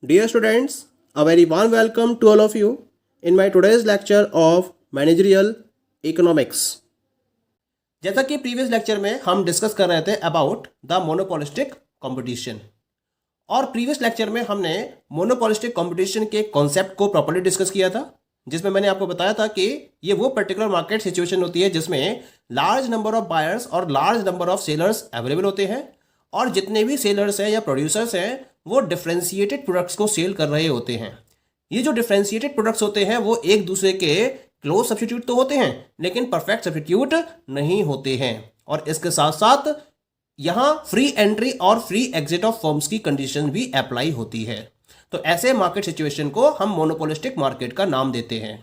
Dear students, a very warm welcome to all of you in my today's lecture of Managerial Economics. जैसा कि previous lecture में हम discuss कर रहे थे अबाउट द मोनोपोलिस्टिक कंपटीशन और प्रीवियस लेक्चर में हमने मोनोपोलिस्टिक कंपटीशन के कॉन्सेप्ट को प्रॉपर्ली डिस्कस किया था, जिसमें मैंने आपको बताया था कि ये वो पर्टिकुलर मार्केट सिचुएशन होती है जिसमें लार्ज नंबर ऑफ बायर्स और large number of sellers available होते हैं और जितने भी सेलर्स हैं या प्रोड्यूसर्स हैं वो डिफरेंशिएटेड प्रोडक्ट्स को सेल कर रहे होते हैं। ये जो डिफरेंशिएटेड प्रोडक्ट्स होते हैं वो एक दूसरे के क्लोज सब्स्टिट्यूट तो होते हैं लेकिन परफेक्ट सब्स्टिट्यूट नहीं होते हैं, और इसके साथ साथ यहाँ फ्री एंट्री और फ्री एग्जिट ऑफ फर्म्स की कंडीशन भी अप्लाई होती है। तो ऐसे मार्केट सिचुएशन को हम मोनोपोलिस्टिक मार्केट का नाम देते हैं।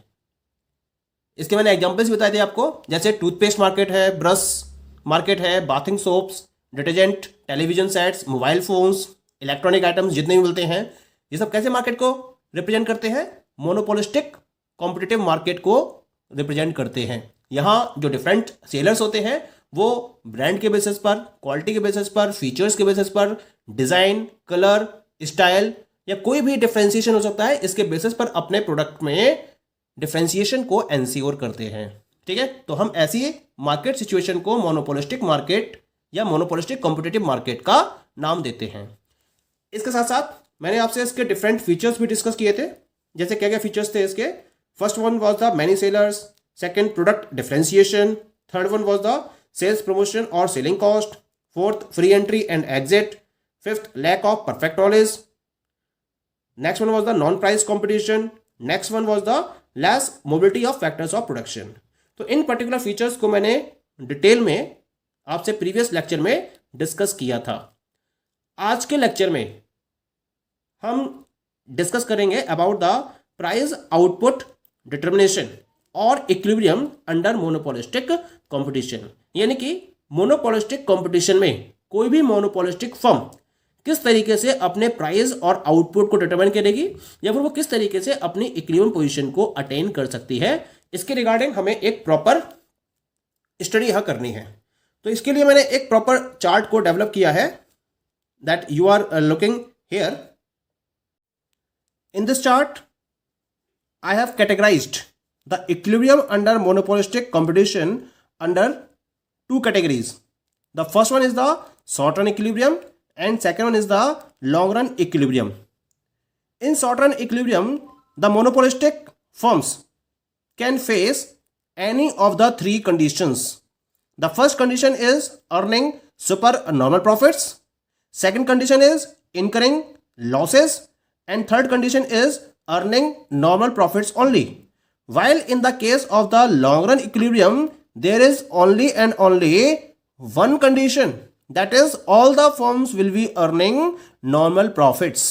इसके मैंने एग्जांपल्स बताए थे आपको, जैसे टूथपेस्ट मार्केट है, ब्रश मार्केट है, bathing soaps, detergent, television sets, mobile phones, electronic items जितने भी मिलते हैं, ये सब कैसे मार्केट को रिप्रेजेंट करते हैं? मोनोपोलिस्टिक कॉम्पिटिटिव मार्केट को रिप्रेजेंट करते हैं। यहाँ जो डिफरेंट सेलर्स होते हैं वो ब्रांड के बेसिस पर, क्वालिटी के बेसिस पर, फीचर्स के बेसिस पर, डिज़ाइन, कलर, स्टाइल या कोई भी डिफ्रेंसिएशन हो सकता है, इसके बेसिस पर अपने प्रोडक्ट में डिफ्रेंसिएशन को एंश्योर करते हैं। ठीक है, तो हम ऐसी मार्केट सिचुएशन को मोनोपोलिस्टिक मार्केट या मोनोपोलिस्टिक कॉम्पिटिटिव मार्केट का नाम देते हैं। इसके साथ साथ मैंने आपसे इसके डिफरेंट फीचर्स भी डिस्कस किए थे, जैसे क्या क्या फीचर्स थे इसके। First one was the many sellers, second product differentiation, third one was the sales promotion और selling cost, fourth free entry and exit, fifth lack of perfect knowledge, next one was the non price competition, next one was the less mobility of factors of production. तो in particular features को मैंने detail में आपसे previous lecture में discuss किया था। आज के लेक्चर में हम डिस्कस करेंगे about the price output determination और इक्विलिब्रियम अंडर मोनोपोलिस्टिक कंपटीशन। यानी कि मोनोपोलिस्टिक कंपटीशन में कोई भी मोनोपोलिस्टिक फर्म किस तरीके से अपने प्राइस और आउटपुट को डिटरमाइन करेगी या फिर वो किस तरीके से अपनी इक्विलिब्रियम पोजीशन को अटेन कर सकती है, इसके रिगार्डिंग हमें एक प्रॉपर स्टडी यहाँ करनी है। तो इसके लिए मैंने एक प्रॉपर चार्ट को डेवलप किया है, that you are looking here. In this chart, I have categorized the equilibrium under monopolistic competition under two categories. The first one is the short run equilibrium and second one is the long run equilibrium. In short run equilibrium, the monopolistic firms can face any of the three conditions. The first condition is earning super normal profits. Second condition is incurring losses. And third condition is earning normal profits only. While in the case of the long run equilibrium, there is only and only one condition, that is all the firms will be earning normal profits.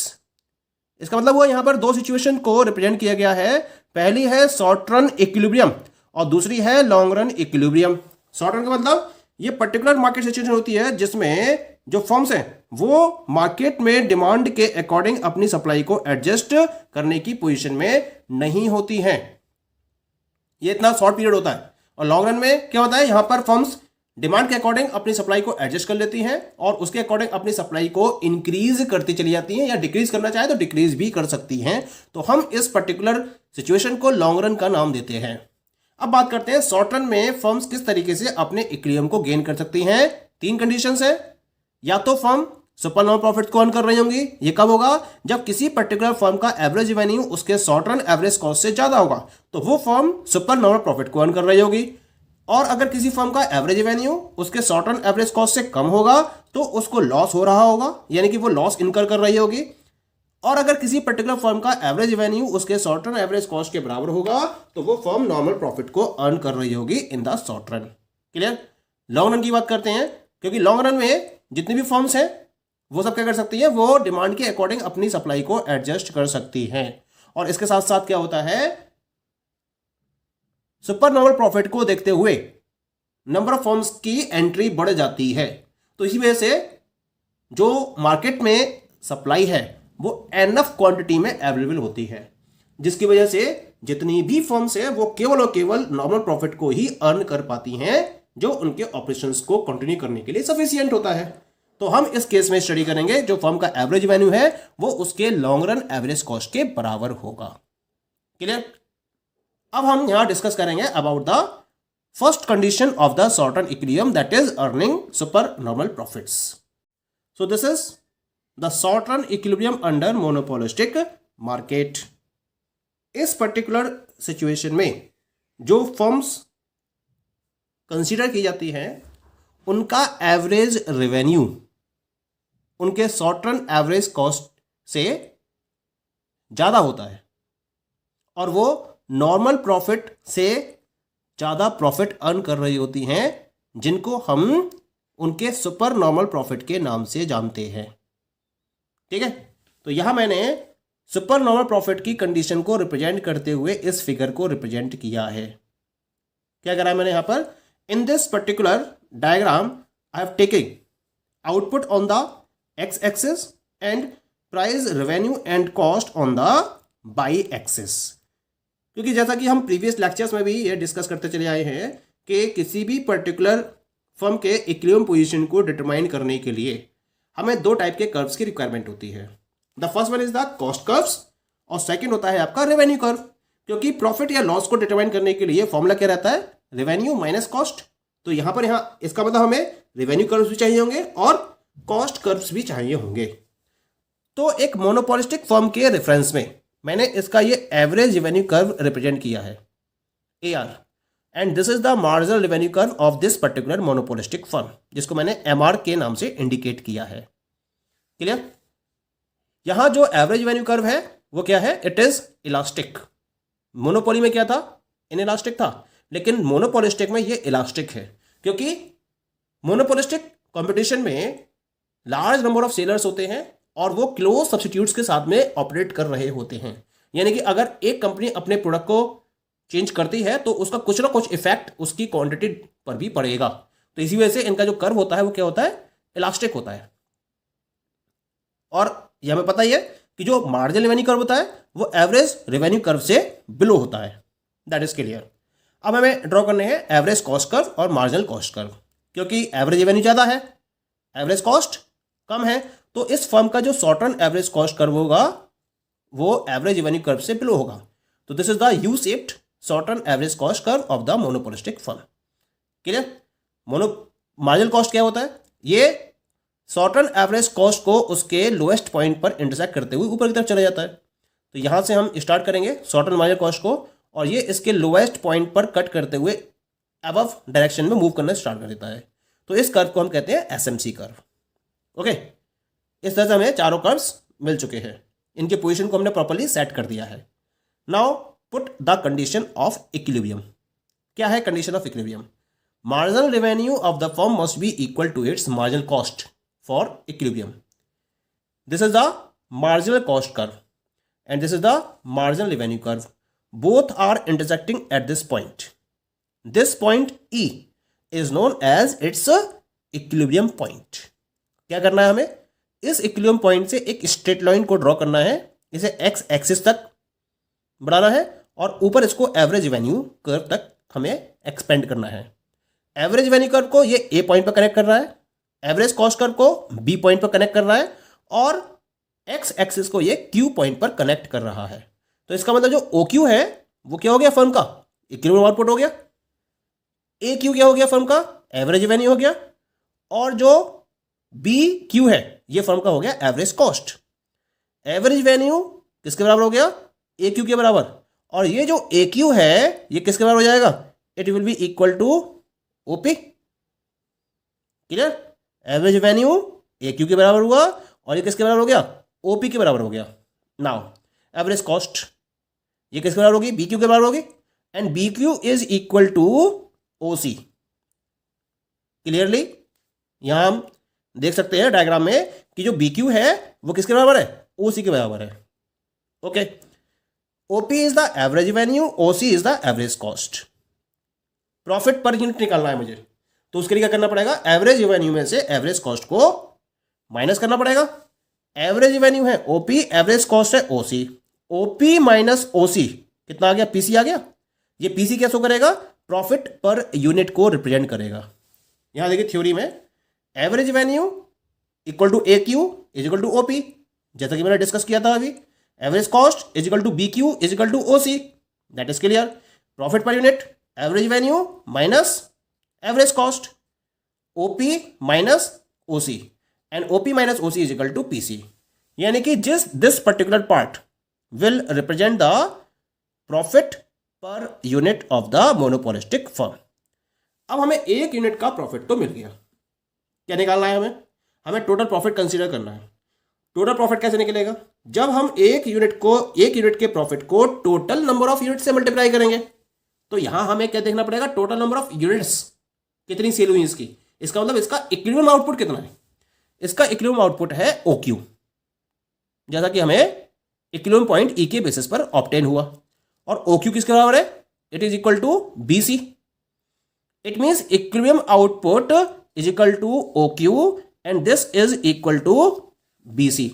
इसका मतलब वो यहाँ पर दो situation को represent किया गया है। पहली है शॉर्ट रन इक्विलिब्रियम और दूसरी है long run equilibrium. Short run का मतलब ये पर्टिकुलर मार्केट सिचुएशन होती है जिसमें जो फर्म्स हैं वो मार्केट में डिमांड के अकॉर्डिंग अपनी सप्लाई को एडजस्ट करने की पोजीशन में नहीं होती हैं। ये इतना शॉर्ट पीरियड होता है। और लॉन्ग रन में क्या होता है, यहाँ पर फर्म्स डिमांड के अकॉर्डिंग अपनी सप्लाई को एडजस्ट कर लेती हैं और उसके अकॉर्डिंग अपनी सप्लाई को इंक्रीज करती चली जाती हैं या डिक्रीज करना चाहे तो डिक्रीज भी कर सकती हैं। तो हम इस पर्टिकुलर सिचुएशन को लॉन्ग रन का नाम देते हैं। अब बात करते हैं शॉर्ट रन में फर्म्स किस तरीके से अपने इक्विलिब्रियम को गेन कर सकती हैं। तीन कंडीशंस है, या तो फर्म सुपर नॉर्मल प्रॉफिट को अर्न कर रही होंगी। ये कब होगा, जब किसी पर्टिकुलर फर्म का एवरेज रेवेन्यू उसके शॉर्ट रन एवरेज कॉस्ट से ज्यादा होगा तो वो फर्म सुपर नॉर्मल प्रॉफिट को अर्न कर रही होगी। और अगर किसी फर्म का एवरेज रेवेन्यू उसके शॉर्ट रन एवरेज कॉस्ट से कम होगा तो उसको लॉस हो रहा होगा, यानी कि वो लॉस इनकर कर रही होगी। और अगर किसी पर्टिकुलर फर्म का एवरेज रेवेन्यू उसके शॉर्ट रन एवरेज कॉस्ट के बराबर होगा तो वो फर्म नॉर्मल प्रॉफिट को अर्न कर रही होगी in the short run. Clear? Long run की बात करते हैं, क्योंकि लॉन्ग रन में जितनी भी फर्म्स हैं वो सब क्या कर सकती है, वो डिमांड के अकॉर्डिंग अपनी सप्लाई को एडजस्ट कर सकती हैं। और इसके साथ साथ क्या होता है, सुपर नॉर्मल प्रॉफिट को देखते हुए नंबर ऑफ फर्म्स की एंट्री बढ़ जाती है। तो इसी वजह से जो मार्केट में सप्लाई है वो एनफ क्वांटिटी में अवेलेबल होती है, जिसकी वजह से जितनी भी फर्म्स है वो केवल और केवल नॉर्मल प्रॉफिट को ही अर्न कर पाती हैं जो उनके ऑपरेशंस को कंटिन्यू करने के लिए सफिशिएंट होता है। तो हम इस केस में स्टडी करेंगे जो फर्म का एवरेज रेवेन्यू है वो उसके लॉन्ग रन एवरेज कॉस्ट के बराबर होगा। क्लियर? अब हम यहां डिस्कस करेंगे about the first condition of the short run equilibrium, that is earning super normal profits. So this is the short run equilibrium under monopolistic market. इस particular situation में जो फर्म्स कंसीडर की जाती हैं उनका एवरेज रेवेन्यू उनके short run average cost से ज़्यादा होता है और वो नॉर्मल प्रॉफिट से ज़्यादा प्रॉफिट अर्न कर रही होती हैं, जिनको हम उनके सुपर नॉर्मल प्रॉफिट के नाम से जानते हैं। ठीक है, तो यहां मैंने सुपर नॉर्मल प्रॉफिट की कंडीशन को रिप्रेजेंट करते हुए इस फिगर को रिप्रेजेंट किया है। क्या करा है मैंने यहां पर? In this particular diagram I have taking output on the X axis and price revenue and cost on the Y axis. क्योंकि जैसा कि हम प्रीवियस लेक्चर्स में भी ये डिस्कस करते चले आए हैं कि किसी भी पर्टिकुलर फर्म के इक्विलिब्रियम पोजीशन को डिटरमाइन करने के लिए हमें दो टाइप के कर्व्स की रिक्वायरमेंट होती है। The first one is the cost curves और सेकंड होता है आपका रेवेन्यू कर्व। क्योंकि प्रॉफिट या लॉस को डिटरमाइन करने के लिए फॉर्मूला क्या रहता है? Revenue minus cost. तो यहां पर इसका मतलब हमें रेवेन्यू कर्व्स भी चाहिए होंगे और कॉस्ट कर्व्स भी चाहिए होंगे। तो एक मोनोपोलिस्टिक फर्म के रेफरेंस में मैंने इसका ये एवरेज रेवेन्यू कर्व रिप्रेजेंट किया है, AR, and this is the marginal revenue curve of this particular monopolistic firm, जिसको मैंने MR के नाम से इंडिकेट किया है। क्लियर? यहां जो एवरेज रेवेन्यू कर्व है वो क्या है? It is elastic. मोनोपोली में क्या था? इनइलास्टिक था, लेकिन मोनोपोलिस्टिक में ये इलास्टिक है। क्योंकि मोनोपोलिस्टिक कंपटीशन में लार्ज नंबर ऑफ सेलर्स होते हैं और वो क्लोज सब्स्टिट्यूट्स के साथ में ऑपरेट कर रहे होते हैं। यानी कि अगर एक कंपनी अपने प्रोडक्ट को चेंज करती है तो उसका कुछ ना कुछ इफेक्ट उसकी क्वांटिटी पर भी पड़ेगा। तो इसी वजह से इनका जो कर्व होता है वो क्या होता है? इलास्टिक होता है। और यह हमें पता ही है कि जो मार्जिनल रेवेन्यू कर्व होता है वो एवरेज रेवेन्यू कर्व से बिलो होता है। That is clear. अब हमें ड्रॉ करने हैं एवरेज कॉस्ट कर्व और मार्जिनल कॉस्ट कर्व। क्योंकि एवरेज रेवेन्यू ज़्यादा है, एवरेज कॉस्ट कम है, तो इस फर्म का जो short run average cost curve होगा वो एवरेज रेवेन्यू कर्व से बिलो होगा। तो this is the U shaped short run average cost curve of the monopolistic firm. Clear? Marginal cost क्या होता है? ये शॉर्ट रन एवरेज कॉस्ट को उसके लोएस्ट पॉइंट पर इंटरसेक्ट करते हुए ऊपर की तरफ चला जाता है। तो यहां से हम स्टार्ट करेंगे शॉर्ट रन मार्जिनल कॉस्ट को, और ये इसके लोएस्ट पॉइंट पर कट करते हुए अबव डायरेक्शन में मूव करना स्टार्ट कर देता है। तो इस कर्व को हम कहते हैं SMC कर्व। ओके, इस तरह से हमें चारों कर्व्स मिल चुके हैं। इनके पोजीशन को हमने प्रॉपर्ली सेट कर दिया है। Now put the condition of equilibrium. क्या है condition of equilibrium? Marginal revenue of the firm must be equal to its marginal cost for equilibrium. This is the marginal cost curve and this is the marginal revenue curve. Both are intersecting at this point. This point E is known as its equilibrium point. क्या करना है हमें? इस equilibrium point से एक straight line को draw करना है, इसे एक्स एक्सिस तक बढ़ाना है और ऊपर इसको एवरेज रेवेन्यू कर्व तक हमें एक्सपेंड करना है। एवरेज रेवेन्यू कर्व को ये A पॉइंट पर कनेक्ट कर रहा है, एवरेज कॉस्ट कर्व को B पॉइंट पर कनेक्ट कर रहा है और एक्स एक्सिस को ये Q पॉइंट पर कनेक्ट कर रहा है। तो इसका मतलब जो OQ है वो क्या हो गया? फर्म का इक्विलिब्रियम आउटपुट हो गया। AQ क्या हो गया? फर्म का एवरेज रेवेन्यू हो गया। और जो BQ है ये फर्म का हो गया एवरेज कॉस्ट। एवरेज रेवेन्यू किसके बराबर हो गया? AQ के बराबर। और ये जो AQ है ये किसके बराबर हो जाएगा? It will be equal to OP। Clear? Average revenue AQ के बराबर हुआ और ये किसके बराबर हो गया? OP के बराबर हो गया। नाउ एवरेज कॉस्ट ये किसके बराबर होगी? BQ के बराबर होगी and BQ is equal to OC। Clearly यहां हम देख सकते हैं डायग्राम में कि जो BQ है वो किसके बराबर है? OC के बराबर है। Okay, OP is the average revenue, OC is the average cost. Profit per unit निकालना है मुझे, तो उसके लिए क्या करना पड़ेगा? एवरेज रेवेन्यू में से एवरेज कॉस्ट को माइनस करना पड़ेगा। एवरेज रेवेन्यू है OP, एवरेज कॉस्ट है OC। OP माइनस OC कितना आ गया? PC आ गया। ये PC क्या शो करेगा? प्रॉफिट पर यूनिट को रिप्रेजेंट करेगा। यहां देखिए थ्योरी में average revenue equal to A Q is equal to OP, जैसा कि मैंने डिस्कस किया था अभी। Average cost is equal to B Q is equal to O C, that is clear. Profit per unit average revenue minus average cost, OP minus OC, and OP minus OC is equal to PC. यानी कि this particular part will represent the profit per unit of the monopolistic firm. अब हमें एक unit का profit तो मिल गया, क्या निकालना है हमें टोटल प्रॉफिट कंसीडर करना है। टोटल प्रॉफिट कैसे निकलेगा? जब हम एक यूनिट के प्रॉफिट को टोटल नंबर ऑफ यूनिट से मल्टीप्लाई करेंगे। तो यहां हमें क्या देखना पड़ेगा? टोटल नंबर ऑफ यूनिट्स कितनी सेल हुई इसकी, इसका मतलब इसका इक्विलिब्रियम आउटपुट कितना है। इसका इक्विलिब्रियम आउटपुट है OQ, जैसा कि हमें इक्विलिब्रियम पॉइंट E के बेसिस पर ऑब्टेन हुआ। और OQ किसके बराबर है? It is equal to BC। It means equilibrium output is equal to OQ and this is equal to BC।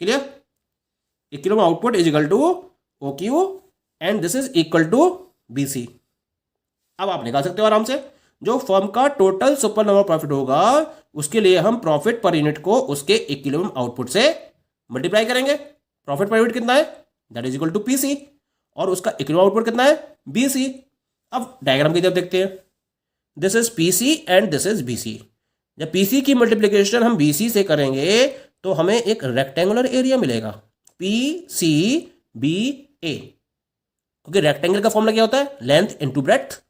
Clear? Equilibrium output is equal to OQ and this is equal to BC। अब आप निकाल सकते हो आराम से, जो firm का total super number profit होगा उसके लिए हम प्रॉफिट पर यूनिट को उसके इक्विलिब्रियम आउटपुट से मल्टीप्लाई करेंगे। प्रॉफिट पर यूनिट कितना है? That is equal to PC, और उसका इक्विलिब्रियम आउटपुट कितना है? BC। अब डायग्राम की तरफ देखते हैं। This is PC and this is BC। जब PC की मल्टीप्लिकेशन हम BC से करेंगे तो हमें एक रेक्टेंगुलर एरिया मिलेगा, PCBA। क्योंकि रेक्टेंगल का फॉर्मूला क्या होता है? Length into breadth.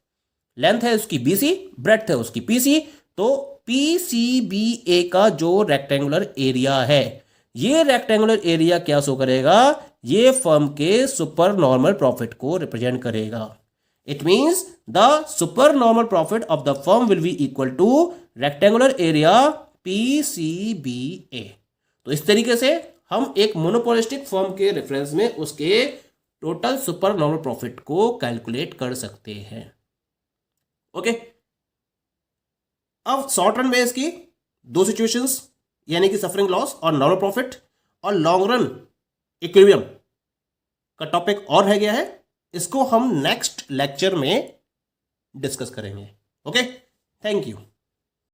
लेंथ है उसकी BC, ब्रेड्थ है उसकी PC, तो PCBA का जो रेक्टेंगुलर एरिया है, ये रेक्टेंगुलर एरिया क्या शो करेगा? ये फर्म के सुपर नॉर्मल प्रॉफिट को रिप्रेजेंट करेगा। It means the super normal profit of the firm will be equal two rectangular area PCBA। तो इस तरीके से हम एक मोनोपोलिस्टिक फर्म के रेफरेंस में उसके टोटल सुपर नॉर्मल प्रॉफिट को कैलकुलेट कर सकते हैं। ओके। अब शॉर्ट रन में इसकी दो सिचुएशंस, यानी कि सफरिंग लॉस और नॉर्मल प्रॉफिट, और लॉन्ग रन इक्विलिब्रियम का टॉपिक और रह गया है। इसको हम नेक्स्ट लेक्चर में डिस्कस करेंगे। Okay, thank you.